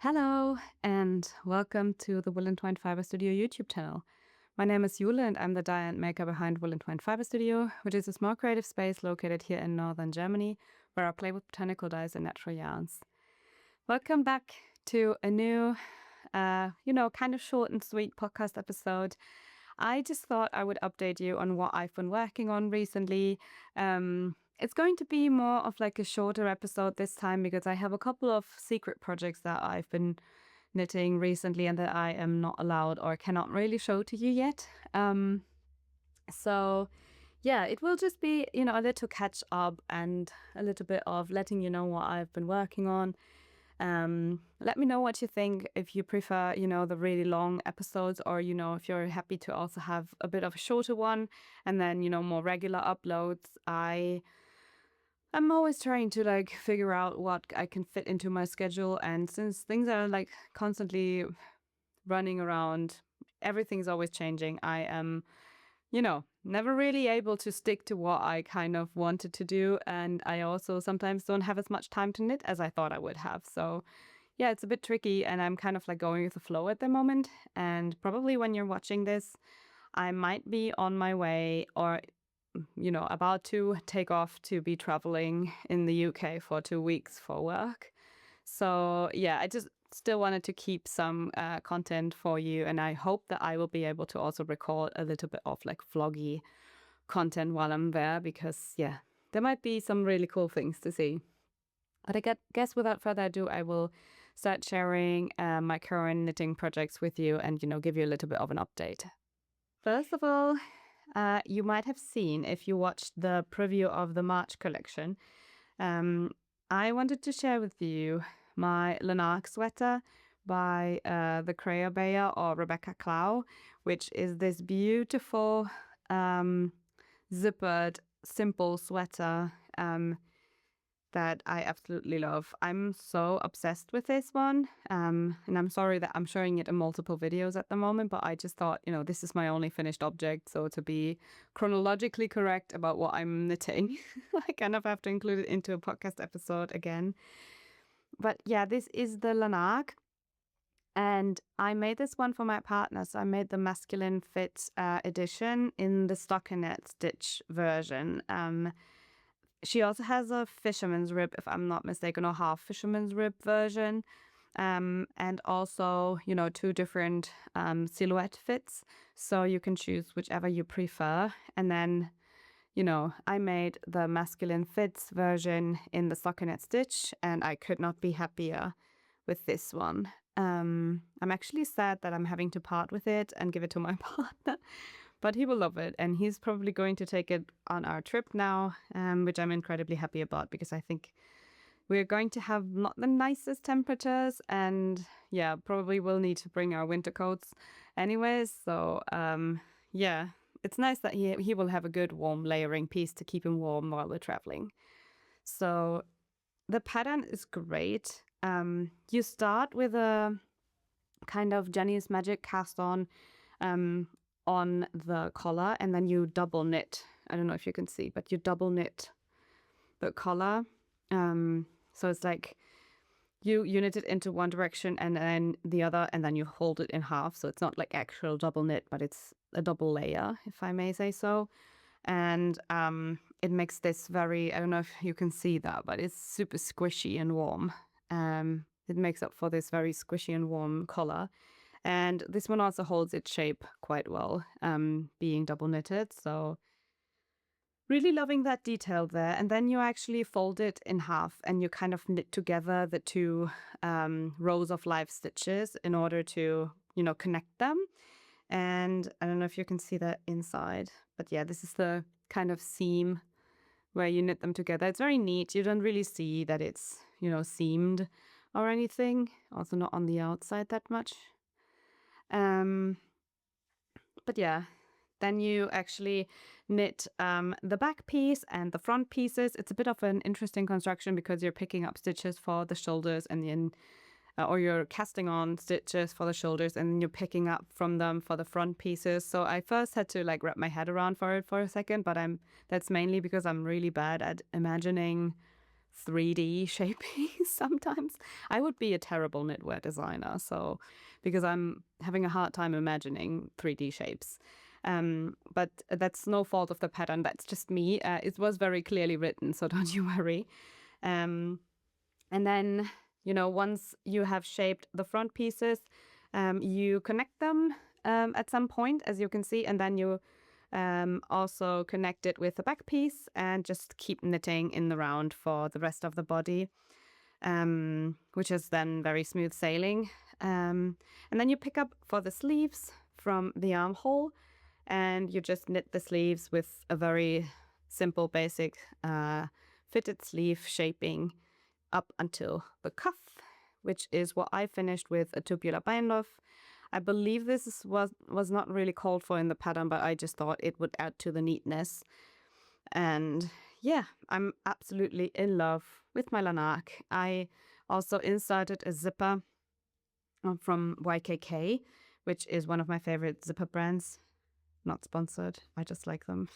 Hello, and welcome to the woollentwine Fiber Studio YouTube channel. My name is Jule, and I'm the dye and maker behind woollentwine Fiber Studio, which is a small creative space located here in northern Germany, where I play with botanical dyes and natural yarns. Welcome back to a new, kind of short and sweet podcast episode. I just thought I would update you on what I've been working on recently. It's going to be more of like a shorter episode this time because I have a couple of secret projects that I've been knitting recently and that I am not allowed or cannot really show to you yet. So yeah, it will just be, a little catch up and a little bit of letting you know what I've been working on. Let me know what you think, if you prefer, the really long episodes, or, if you're happy to also have a bit of a shorter one and then, more regular uploads. I'm always trying to figure out what I can fit into my schedule. And since things are constantly running around, everything's always changing. I am, never really able to stick to what I kind of wanted to do. And I also sometimes don't have as much time to knit as I thought I would have. So yeah, it's a bit tricky, and I'm kind of going with the flow at the moment. And probably when you're watching this, I might be on my way or about to take off to be traveling in the UK for 2 weeks for work. So yeah, I just still wanted to keep some content for you, and I hope that I will be able to also record a little bit of vloggy content while I'm there, because yeah, there might be some really cool things to see. But I guess without further ado, I will start sharing my current knitting projects with you and give you a little bit of an update. First of all, you might have seen, if you watched the preview of the March collection, I wanted to share with you my Lanark sweater by the Crea Bayer or Rebecca Clow, which is this beautiful zippered, simple sweater that I absolutely love. I'm so obsessed with this one. And I'm sorry that I'm showing it in multiple videos at the moment, but I just thought, this is my only finished object. So to be chronologically correct about what I'm knitting, I kind of have to include it into a podcast episode again. But yeah, this is the Lanark. And I made this one for my partner. So I made the masculine fit edition in the stockinette stitch version. She also has a fisherman's rib, if I'm not mistaken, or half fisherman's rib version. And also, 2 different silhouette fits. So you can choose whichever you prefer. And then, I made the masculine fits version in the stockinette stitch, and I could not be happier with this one. I'm actually sad that I'm having to part with it and give it to my partner. But he will love it, and he's probably going to take it on our trip now, which I'm incredibly happy about, because I think we're going to have not the nicest temperatures, and yeah, probably will need to bring our winter coats anyways. So yeah, it's nice that he will have a good warm layering piece to keep him warm while we're traveling. So the pattern is great. You start with a kind of Jenny's Magic cast on the collar, and then you double knit. I don't know if you can see, but you double knit the collar. So it's you knit it into one direction and then the other, and then you hold it in half. So it's not actual double knit, but it's a double layer, if I may say so. And it makes this very, I don't know if you can see that, but it's super squishy and warm. It makes up for this very squishy and warm collar. And this one also holds its shape quite well, being double knitted. So really loving that detail there. And then you actually fold it in half, and you kind of knit together the 2 rows of live stitches in order to, connect them. And I don't know if you can see that inside, but yeah, this is the kind of seam where you knit them together. It's very neat. You don't really see that it's, seamed or anything. Also not on the outside that much. But yeah, then you actually knit the back piece and the front pieces. It's a bit of an interesting construction because you're picking up stitches for the shoulders and then or you're casting on stitches for the shoulders, and then you're picking up from them for the front pieces. So I first had to wrap my head around for it for a second, but that's mainly because I'm really bad at imagining 3D shaping sometimes. I would be a terrible knitwear designer, so because I'm having a hard time imagining 3D shapes. But that's no fault of the pattern. That's just me. It was very clearly written, so don't you worry. And then, once you have shaped the front pieces, you connect them at some point, as you can see, and then you also connect it with the back piece and just keep knitting in the round for the rest of the body, which is then very smooth sailing. And then you pick up for the sleeves from the armhole, and you just knit the sleeves with a very simple, basic fitted sleeve shaping up until the cuff, which is what I finished with a tubular bind-off. I believe this was not really called for in the pattern, but I just thought it would add to the neatness. And yeah, I'm absolutely in love with my Lanak. I also inserted a zipper from YKK, which is one of my favorite zipper brands. Not sponsored, I just like them.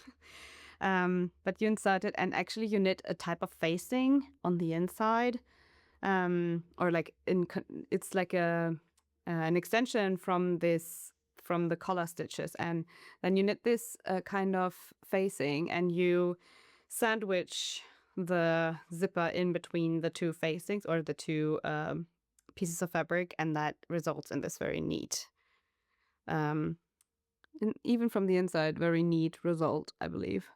But you insert it, and actually you knit a type of facing on the inside, or like it's like an extension from the collar stitches, and then you knit this kind of facing, and you sandwich the zipper in between the two facings or the two pieces of fabric, and that results in this very neat, and even from the inside, very neat result, I believe.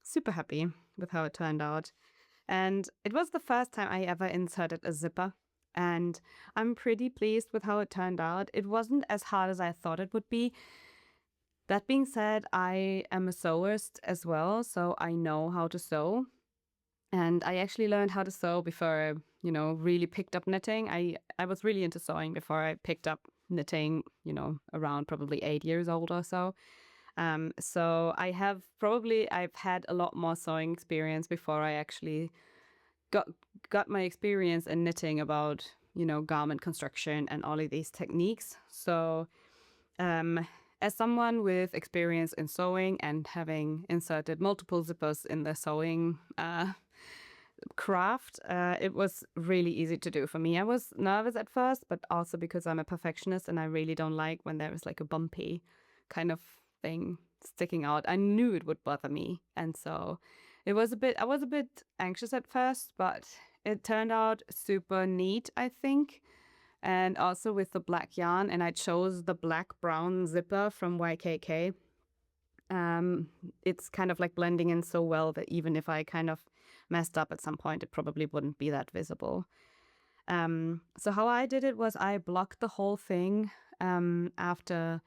Super happy with how it turned out. And it was the first time I ever inserted a zipper, and I'm pretty pleased with how it turned out. It wasn't as hard as I thought it would be. That being said, I am a sewist as well, so I know how to sew. And I actually learned how to sew before I, really picked up knitting. I was really into sewing before I picked up knitting, around probably 8 years old or so. So I've had a lot more sewing experience before I actually got my experience in knitting about, garment construction and all of these techniques. So as someone with experience in sewing and having inserted multiple zippers in the sewing craft, it was really easy to do for me. I was nervous at first, but also because I'm a perfectionist and I really don't like when there is like a bumpy kind of thing sticking out. I knew it would bother me, and so I was a bit anxious at first, but it turned out super neat, I think. And also with the black yarn, and I chose the black-brown zipper from YKK. It's kind of like blending in so well that even if I kind of messed up at some point, it probably wouldn't be that visible. So how I did it was I blocked the whole thing after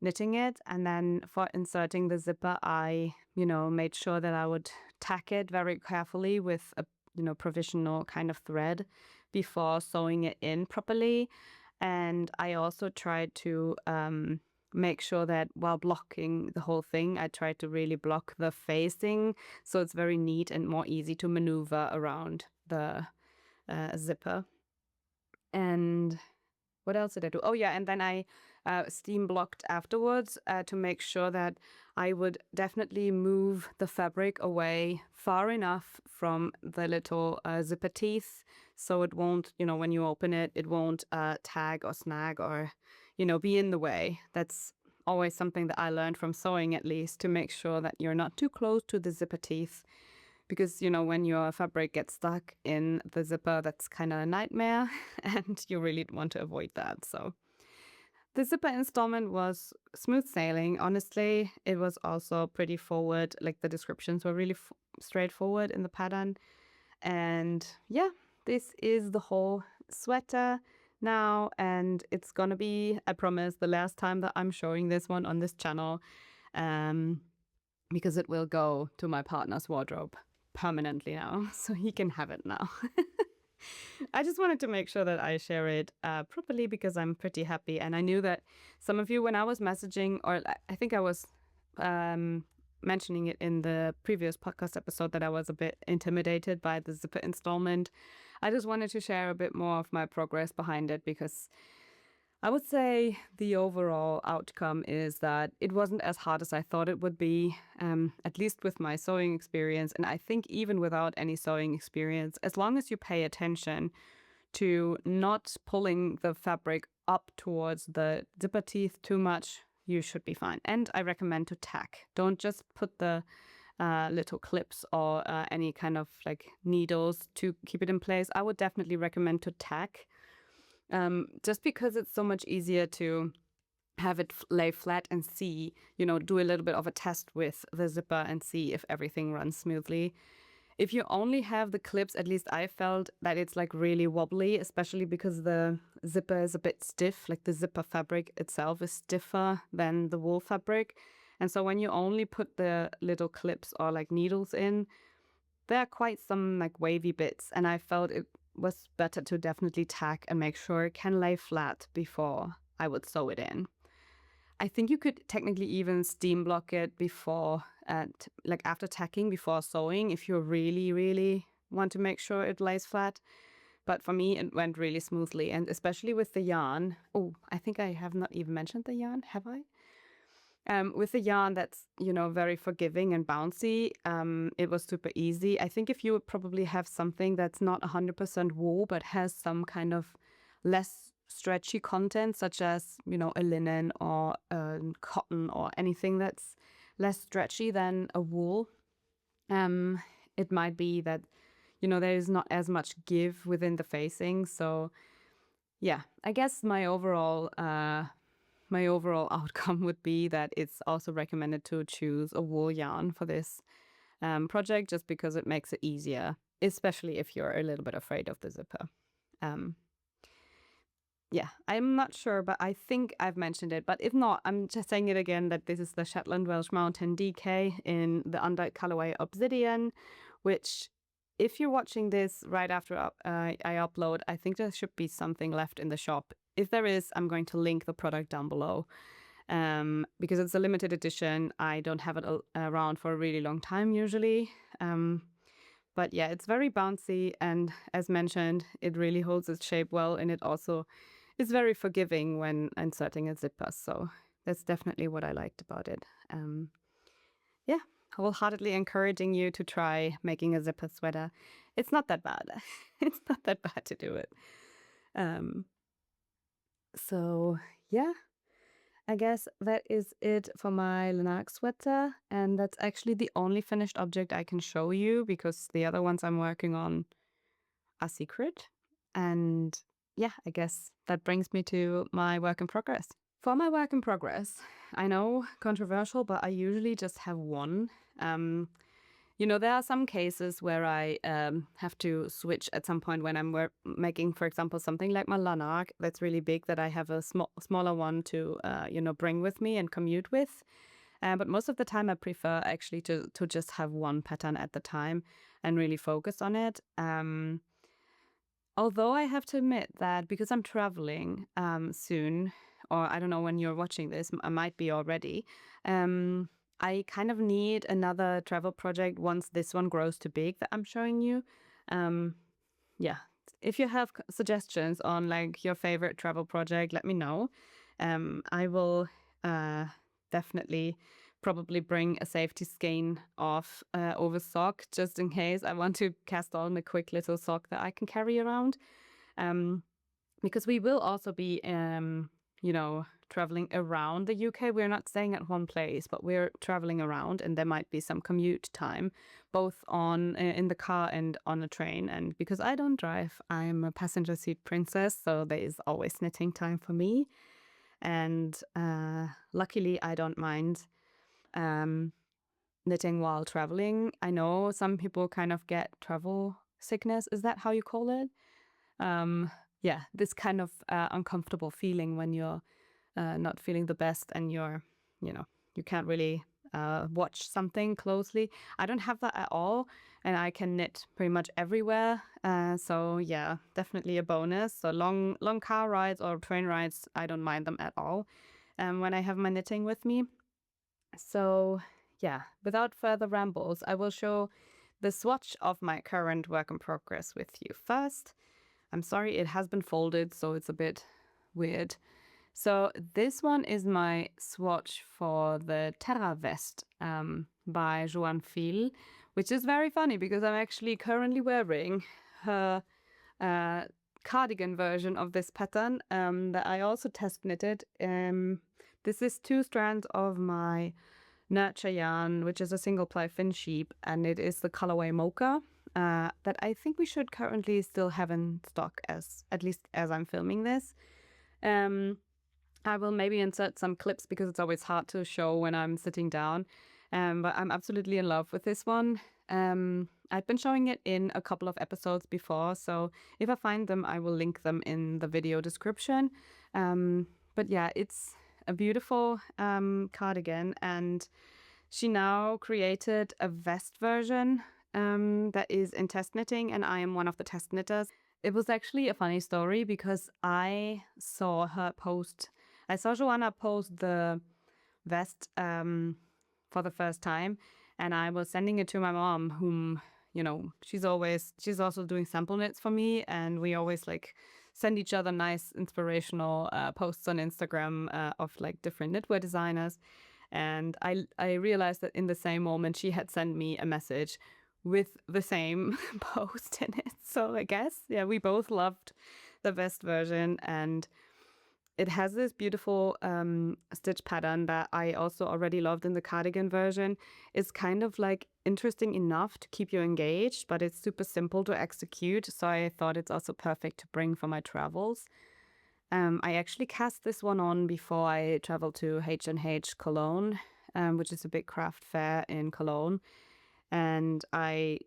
knitting it, and then for inserting the zipper, I made sure that I would tack it very carefully with a provisional kind of thread before sewing it in properly. And I also tried to make sure that while blocking the whole thing, I tried to really block the facing, so it's very neat and more easy to maneuver around the zipper. And what else did I do? Oh yeah, and then I steam blocked afterwards to make sure that I would definitely move the fabric away far enough from the little zipper teeth, so it won't, when you open it, it won't tag or snag or, be in the way. That's always something that I learned from sewing, at least, to make sure that you're not too close to the zipper teeth. Because, when your fabric gets stuck in the zipper, that's kind of a nightmare, and you really want to avoid that. So the zipper installment was smooth sailing. Honestly, it was also pretty forward. Like, the descriptions were really straightforward in the pattern. And yeah, this is the whole sweater now, and it's gonna be, I promise, the last time that I'm showing this one on this channel, because it will go to my partner's wardrobe permanently now, so he can have it now. I just wanted to make sure that I share it properly, because I'm pretty happy. And I knew that some of you, when I was messaging, or I think I was mentioning it in the previous podcast episode, that I was a bit intimidated by the zipper installment. I just wanted to share a bit more of my progress behind it, because I would say the overall outcome is that it wasn't as hard as I thought it would be, at least with my sewing experience. And I think even without any sewing experience, as long as you pay attention to not pulling the fabric up towards the zipper teeth too much, you should be fine. And I recommend to tack. Don't just put the little clips or any kind of like needles to keep it in place. I would definitely recommend to tack. Just because it's so much easier to have it lay flat and see, do a little bit of a test with the zipper and see if everything runs smoothly. If you only have the clips, at least I felt that it's like really wobbly, especially because the zipper is a bit stiff, like the zipper fabric itself is stiffer than the wool fabric. And so when you only put the little clips or like needles in, there are quite some like wavy bits, and I felt it was better to definitely tack and make sure it can lay flat before I would sew it in. I think you could technically even steam block it before, like after tacking, before sewing, if you really, really want to make sure it lays flat. But for me, it went really smoothly, and especially with the yarn. Oh, I think I have not even mentioned the yarn, have I? With the yarn that's, very forgiving and bouncy, it was super easy. I think if you would probably have something that's not 100% wool, but has some kind of less stretchy content, such as, a linen or cotton or anything that's less stretchy than a wool, it might be that, there is not as much give within the facing. So yeah, I guess my overall outcome would be that it's also recommended to choose a wool yarn for this project, just because it makes it easier, especially if you're a little bit afraid of the zipper. Yeah, I'm not sure, but I think I've mentioned it. But if not, I'm just saying it again, that this is the Shetland Welsh Mountain DK in the undyed colorway Obsidian, which, if you're watching this right after I upload, I think there should be something left in the shop. If there is, I'm going to link the product down below, because it's a limited edition. I don't have it around for a really long time usually. But yeah, it's very bouncy, and as mentioned, it really holds its shape well, and it also is very forgiving when inserting a zipper. So that's definitely what I liked about it. Yeah, wholeheartedly encouraging you to try making a zipper sweater. It's not that bad. It's not that bad to do it. So yeah, I guess that is it for my Lanark sweater, and that's actually the only finished object I can show you, because the other ones I'm working on are secret. And yeah, I guess that brings me to my work in progress. For my work in progress, I know, controversial, but I usually just have one. There are some cases where I have to switch at some point when I'm making, for example, something like my Lanark that's really big, that I have a smaller one to, bring with me and commute with. But most of the time I prefer actually to just have one pattern at the time and really focus on it. Although I have to admit that because I'm traveling soon, or I don't know when you're watching this, I might be already, I kind of need another travel project once this one grows too big that I'm showing you. Yeah, if you have suggestions on like your favorite travel project, let me know. I will definitely probably bring a safety skein of over sock, just in case I want to cast on a quick little sock that I can carry around. Because we will also be, traveling around the UK. We're not staying at one place, but we're traveling around, and there might be some commute time, both in the car and on a train. And because I don't drive, I'm a passenger seat princess, so there is always knitting time for me. And luckily, I don't mind knitting while traveling. I know some people kind of get travel sickness. Is that how you call it? Yeah, this kind of uncomfortable feeling when you're not feeling the best, and you can't really watch something closely. I don't have that at all, and I can knit pretty much everywhere. So yeah, definitely a bonus. So long car rides or train rides, I don't mind them at all when I have my knitting with me. So yeah, without further rambles, I will show the swatch of my current work in progress with you first. I'm sorry, it has been folded, so it's a bit weird. So this one is my swatch for the Terra vest by joann.fil, which is very funny because I'm actually currently wearing her cardigan version of this pattern that I also test knitted. This is 2 strands of my nurture yarn, which is a single ply fin sheep, and it is the colorway mocha that I think we should currently still have in stock, as at least as I'm filming this. I will maybe insert some clips because it's always hard to show when I'm sitting down. But I'm absolutely in love with this one. I've been showing it in a couple of episodes before, so if I find them, I will link them in the video description. But yeah, it's a beautiful cardigan, and she now created a vest version that is in test knitting, and I am one of the test knitters. It was actually a funny story because I saw Joanna post the vest for the first time, and I was sending it to my mom, whom, she's also doing sample knits for me, and we always like send each other nice inspirational posts on Instagram of like different knitwear designers. And I realized that in the same moment she had sent me a message with the same post in it. So I guess, yeah, we both loved the vest version, and it has this beautiful stitch pattern that I also already loved in the cardigan version. It's kind of like interesting enough to keep you engaged, but it's super simple to execute. So I thought it's also perfect to bring for my travels. I actually cast this one on before I traveled to H&H Cologne, which is a big craft fair in Cologne. And I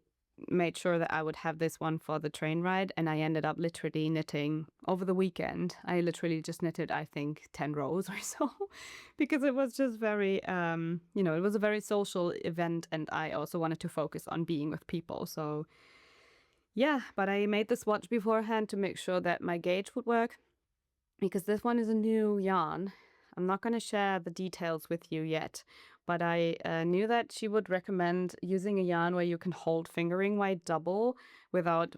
made sure that I would have this one for the train ride, and I ended up literally knitting over the weekend. I literally just knitted, I think, 10 rows or so, because it was just very, it was a very social event, and I also wanted to focus on being with people. So yeah, but I made the swatch beforehand to make sure that my gauge would work, because this one is a new yarn. I'm not going to share the details with you yet, but I knew that she would recommend using a yarn where you can hold fingering weight double without,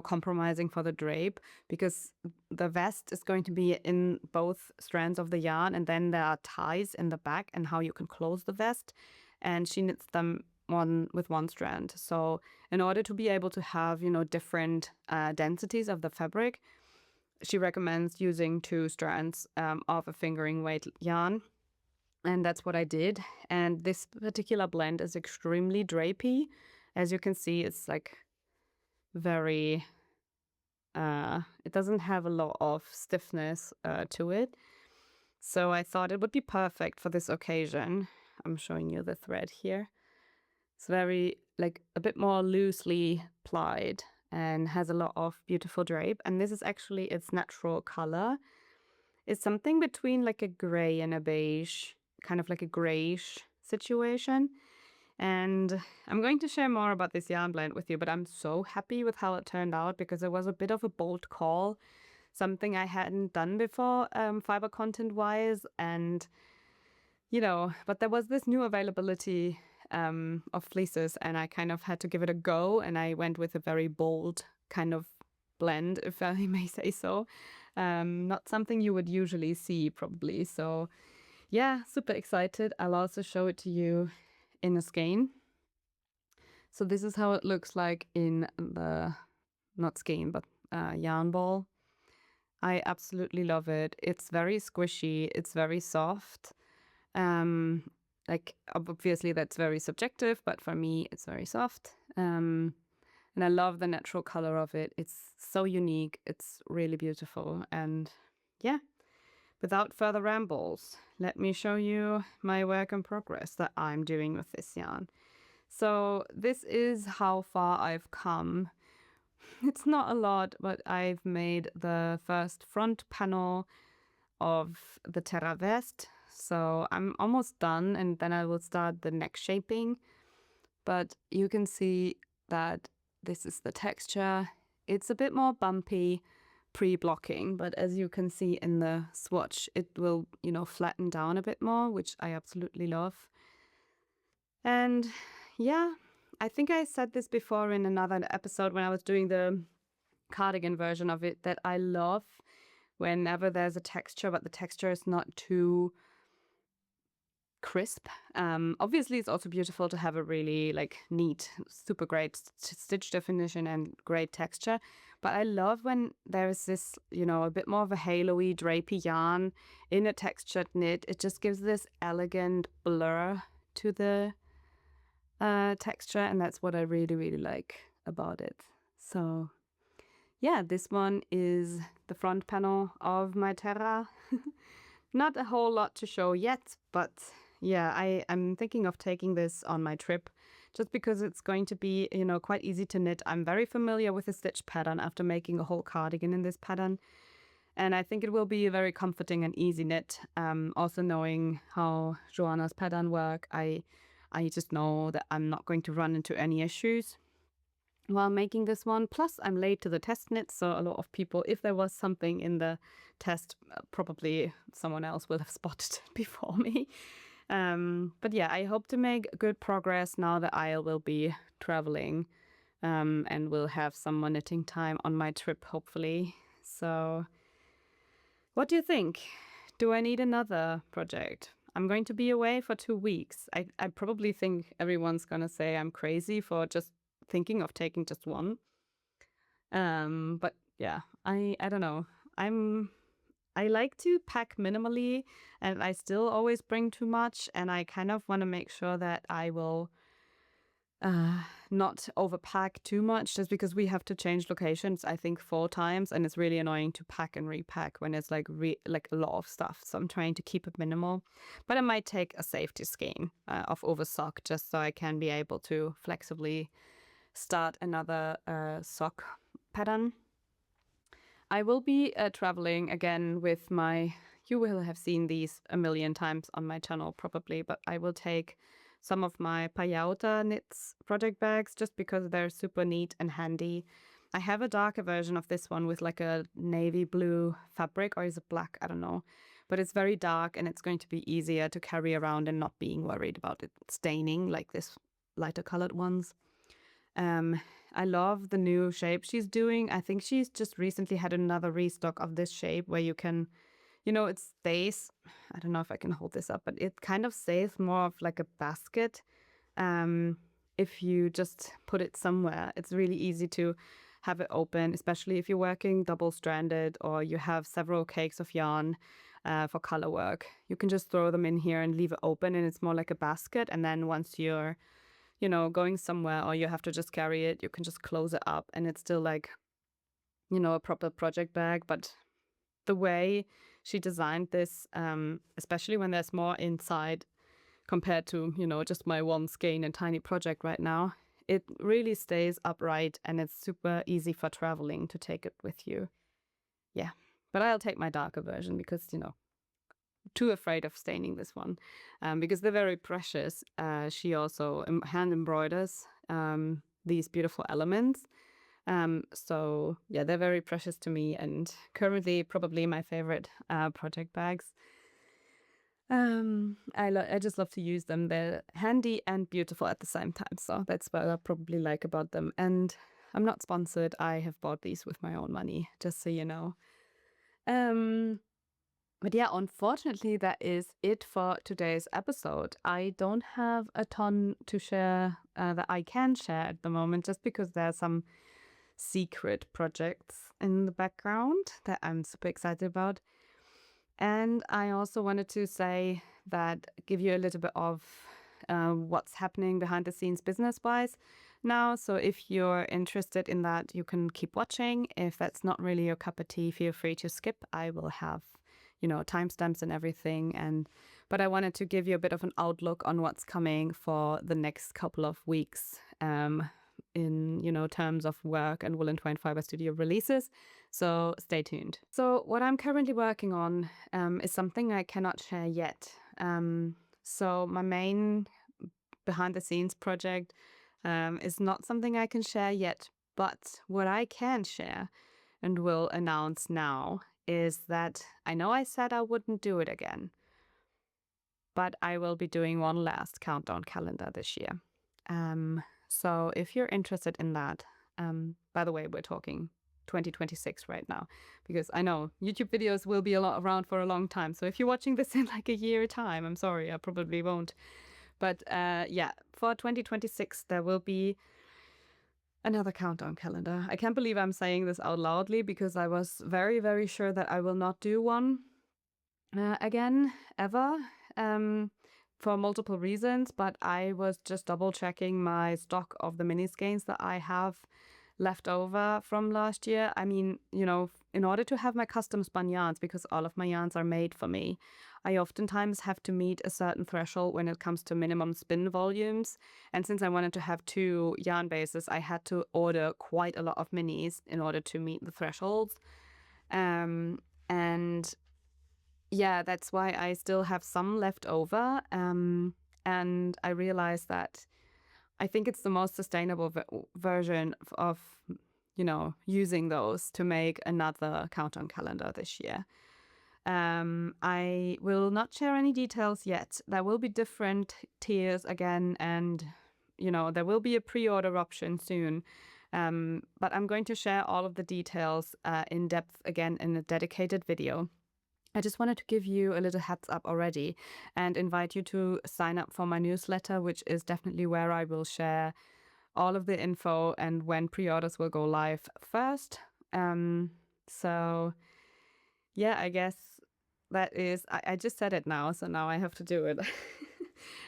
compromising for the drape, because the vest is going to be in both strands of the yarn, and then there are ties in the back and how you can close the vest, and she knits them with one strand. So in order to be able to have, different densities of the fabric, she recommends using 2 strands of a fingering weight yarn. And that's what I did. And this particular blend is extremely drapey. As you can see, it's like very, it doesn't have a lot of stiffness to it. So I thought it would be perfect for this occasion. I'm showing you the thread here. It's very, like, a bit more loosely plied and has a lot of beautiful drape. And this is actually its natural color. It's something between like a gray and a beige, kind of like a grayish situation. And I'm going to share more about this yarn blend with you, but I'm so happy with how it turned out, because it was a bit of a bold call, something I hadn't done before, fiber content wise. And, but there was this new availability of fleeces, and I kind of had to give it a go, and I went with a very bold kind of blend, if I may say so. Not something you would usually see, probably. So yeah, super excited. I'll also show it to you in a skein. So this is how it looks like in the, not skein, but yarn ball. I absolutely love it. It's very squishy. It's very soft. Like, obviously that's very subjective, but for me it's very soft. And I love the natural color of it. It's so unique. It's really beautiful. And yeah, without further rambles, let me show you my work in progress that I'm doing with this yarn. So this is how far I've come. It's not a lot, but I've made the first front panel of the Terra vest. So I'm almost done, and then I will start the neck shaping. But you can see that this is the texture. It's a bit more bumpy pre-blocking, but as you can see in the swatch, it will, flatten down a bit more, which I absolutely love. And yeah, I think I said this before in another episode when I was doing the cardigan version of it, that I love whenever there's a texture, but the texture is not too crisp. Obviously, it's also beautiful to have a really like neat, super great stitch definition and great texture. But I love when there is this, a bit more of a halo-y, drapey yarn in a textured knit. It just gives this elegant blur to the texture, and that's what I really, really like about it. So yeah, this one is the front panel of my Terra. Not a whole lot to show yet, but yeah, I'm thinking of taking this on my trip just because it's going to be, quite easy to knit. I'm very familiar with the stitch pattern after making a whole cardigan in this pattern. And I think it will be a very comforting and easy knit. Also knowing how Joanna's pattern work, I just know that I'm not going to run into any issues while making this one. Plus, I'm late to the test knit, so a lot of people, if there was something in the test, probably someone else will have spotted it before me. But yeah, I hope to make good progress now that I will be traveling and will have some more knitting time on my trip, hopefully. So what do you think? Do I need another project? I'm going to be away for 2 weeks. I probably think everyone's going to say I'm crazy for just thinking of taking just one. But yeah, I don't know. I like to pack minimally, and I still always bring too much, and I kind of want to make sure that I will not overpack too much, just because we have to change locations, I think 4 times, and it's really annoying to pack and repack when it's like a lot of stuff. So I'm trying to keep it minimal, but I might take a safety skein of oversock just so I can be able to flexibly start another sock pattern. I will be traveling again with you will have seen these a million times on my channel probably, but I will take some of my Payauta knits project bags just because they're super neat and handy. I have a darker version of this one with like a navy blue fabric, or is it black? I don't know. But it's very dark and it's going to be easier to carry around and not being worried about it staining like this lighter colored ones. I love the new shape she's doing. I think she's just recently had another restock of this shape where you can, it stays, I don't know if I can hold this up, but it kind of stays more of like a basket. If you just put it somewhere, it's really easy to have it open, especially if you're working double-stranded or you have several cakes of yarn for color work. You can just throw them in here and leave it open, and it's more like a basket. And then once you're going somewhere or you have to just carry it, you can just close it up and it's still like, a proper project bag. But the way she designed this, especially when there's more inside compared to, just my one skein and tiny project right now, it really stays upright and it's super easy for traveling to take it with you. Yeah, but I'll take my darker version because, too afraid of staining this one because they're very precious. She also hand embroiders these beautiful elements. So yeah, they're very precious to me and currently probably my favorite project bags. I just love to use them. They're handy and beautiful at the same time. So that's what I probably like about them. And I'm not sponsored. I have bought these with my own money, just so you know. But yeah, unfortunately, that is it for today's episode. I don't have a ton to share that I can share at the moment, just because there are some secret projects in the background that I'm super excited about. And I also wanted to say that, give you a little bit of what's happening behind the scenes business-wise now. So if you're interested in that, you can keep watching. If that's not really your cup of tea, feel free to skip. I will have timestamps and everything. But I wanted to give you a bit of an outlook on what's coming for the next couple of weeks in terms of work and Woollentwine Fiber Studio releases. So stay tuned. So what I'm currently working on is something I cannot share yet. So my main behind the scenes project is not something I can share yet. But what I can share and will announce now is that I know I said I wouldn't do it again, but I will be doing one last countdown calendar this year. So if you're interested in that, by the way, we're talking 2026 right now, because I know YouTube videos will be around for a long time. So if you're watching this in like a year time, I'm sorry, I probably won't. But yeah, for 2026, there will be another countdown calendar. I can't believe I'm saying this out loudly, because I was very, very sure that I will not do one again, ever, for multiple reasons. But I was just double checking my stock of the mini skeins that I have left over from last year. I mean, you know, in order to have my custom spun yarns, because all of my yarns are made for me, I oftentimes have to meet a certain threshold when it comes to minimum spin volumes. And since I wanted to have 2 yarn bases, I had to order quite a lot of minis in order to meet the thresholds. And yeah, that's why I still have some left over. And I realized that I think it's the most sustainable version of, you know, using those to make another countdown calendar this year. I will not share any details yet. There will be different tiers again, and, you know, there will be a pre-order option soon. But I'm going to share all of the details in depth again in a dedicated video. I just wanted to give you a little heads up already and invite you to sign up for my newsletter, which is definitely where I will share all of the info and when pre-orders will go live first. So yeah, I guess that is, I just said it now, so now I have to do it.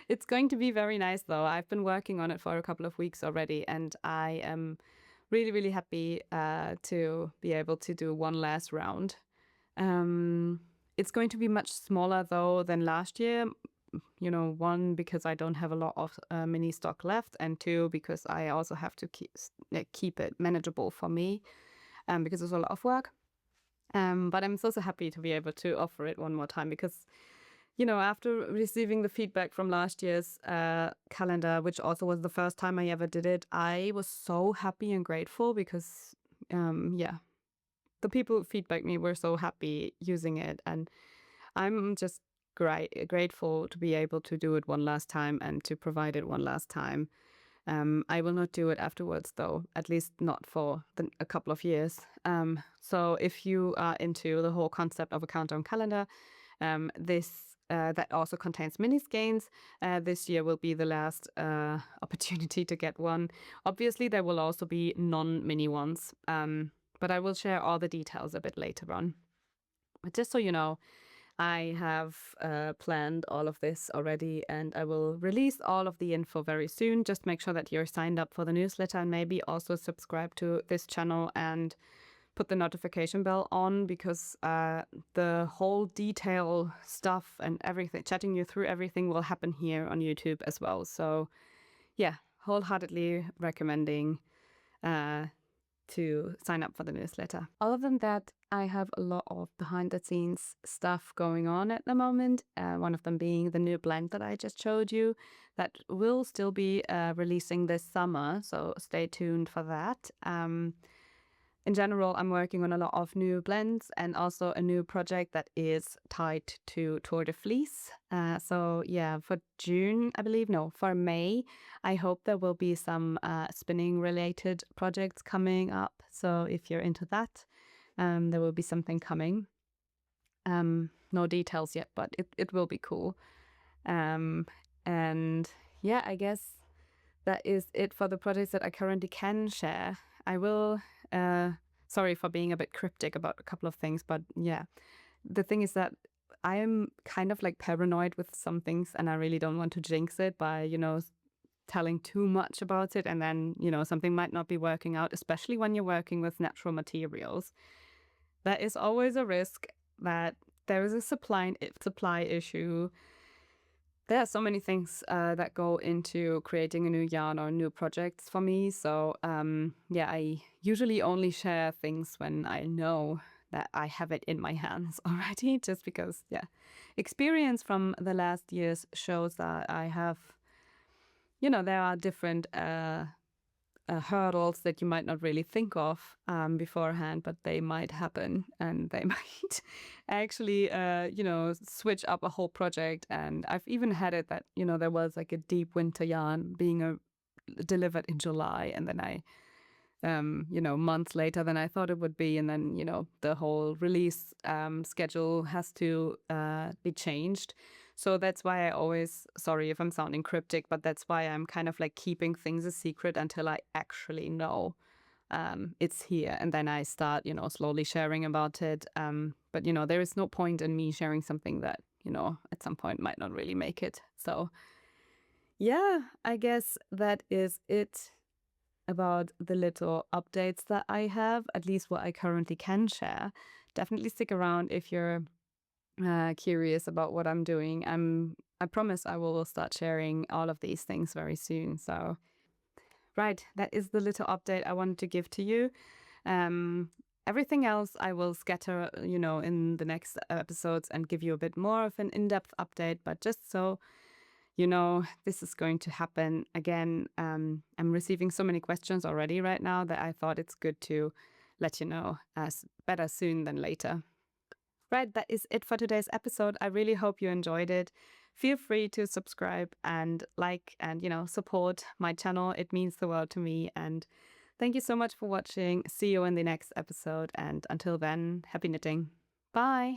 It's going to be very nice though. I've been working on it for a couple of weeks already, and I am really, really happy to be able to do one last round. It's going to be much smaller though than last year. You know, 1, because I don't have a lot of mini stock left, and 2, because I also have to keep it manageable for me, because it's a lot of work. But I'm so happy to be able to offer it one more time, because, you know, after receiving the feedback from last year's calendar, which also was the first time I ever did it, I was so happy and grateful, because yeah, the people who feedback me were so happy using it, and I'm just grateful to be able to do it one last time and to provide it one last time. I will not do it afterwards though, at least not for a couple of years. So if you are into the whole concept of a countdown calendar, that also contains mini skeins, this year will be the last opportunity to get one. Obviously there will also be non-mini ones, but I will share all the details a bit later on. But just so you know, I have planned all of this already, and I will release all of the info very soon. Just make sure that you're signed up for the newsletter, and maybe also subscribe to this channel and put the notification bell on, because the whole detail stuff and everything, chatting you through everything, will happen here on YouTube as well. So yeah, wholeheartedly recommending to sign up for the newsletter. Other than that, I have a lot of behind the scenes stuff going on at the moment. One of them being the new blend that I just showed you, that will still be releasing this summer, so stay tuned for that. In general, I'm working on a lot of new blends, and also a new project that is tied to Tour de Fleece. So yeah, for June, I believe, no, for May, I hope there will be some spinning related projects coming up. So if you're into that, there will be something coming. No details yet, but it will be cool. And yeah, I guess that is it for the projects that I currently can share. I will, sorry for being a bit cryptic about a couple of things, but yeah, the thing is that I am kind of like paranoid with some things, and I really don't want to jinx it by, you know, telling too much about it, and then, you know, something might not be working out, especially when you're working with natural materials. There is always a risk that there is a supply issue. There are so many things that go into creating a new yarn or new projects for me. So yeah, I usually only share things when I know that I have it in my hands already, just because, yeah, experience from the last years shows that I have, you know, there are different hurdles that you might not really think of beforehand, but they might happen, and they might actually, you know, switch up a whole project. And I've even had it that, you know, there was like a deep winter yarn being delivered in July, and then I months later than I thought it would be. And then, the whole release schedule has to be changed. So that's why I always, sorry if I'm sounding cryptic, but that's why I'm kind of like keeping things a secret until I actually know it's here. And then I start, slowly sharing about it. But, there is no point in me sharing something that, at some point might not really make it. So yeah, I guess that is it about the little updates that I have, at least what I currently can share. Definitely stick around if you're curious about what I'm doing. I promise I will start sharing all of these things very soon. So, right, that is the little update I wanted to give to you. Everything else I will scatter, in the next episodes and give you a bit more of an in-depth update. But just so this is going to happen again. I'm receiving so many questions already right now that I thought it's good to let you know as better soon than later. Right, that is it for today's episode. I really hope you enjoyed it. Feel free to subscribe and like and, support my channel. It means the world to me. And thank you so much for watching. See you in the next episode. And until then, happy knitting. Bye.